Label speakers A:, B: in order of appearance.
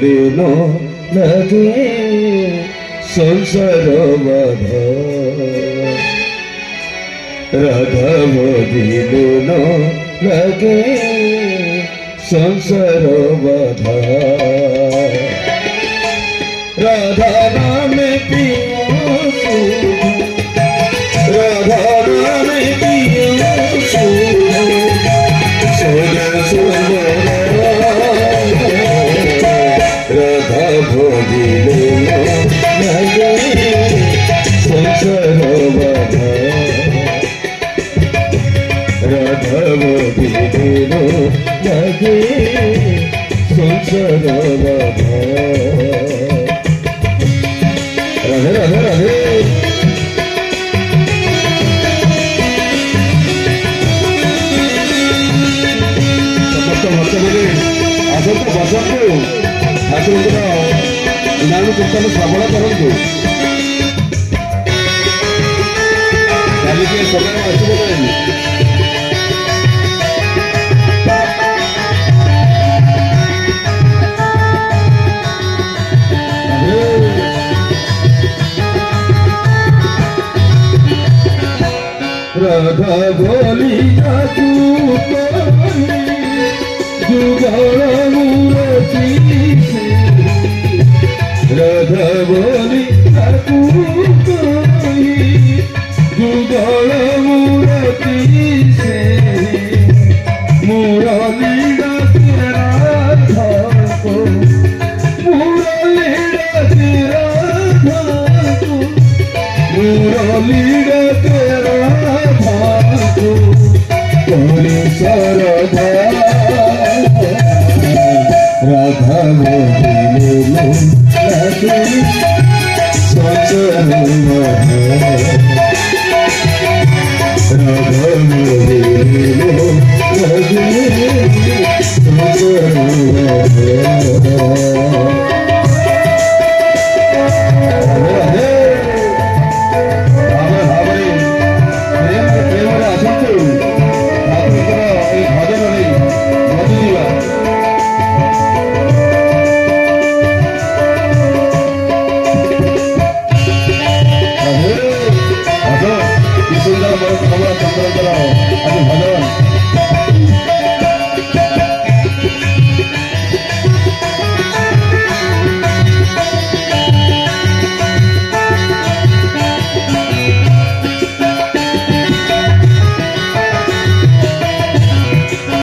A: দিল লাগে সংসার বাধা রাধব দিল লাগে সংসার বাধা রাধা নামে পিও রাধা নামে পিও সোনা সোনা রাধা ভোগিল লাগে সংসার বাধা রাধা ভোগিল লাগে সংসার বাধা রাধে রাধে রাধে ସମସ୍ତ ଭକ୍ତମାନେ ଆସନ୍ତୁ ବସନ୍ତୁ ଠାକୁରଙ୍କର ନାମ କୀର୍ତ୍ତନ ଶ୍ରବଣ କରନ୍ତୁ କାଲିକି ସକାଳ ଆସିବ ନାହିଁ राधा बोली जातू जुगल मूर्ति राधा बोली जातू जुगल मूर्ति से मुरली राधा को मुरली राधा को मुरली सरदा राधा मोहिल लगे संसार राधा मोहिल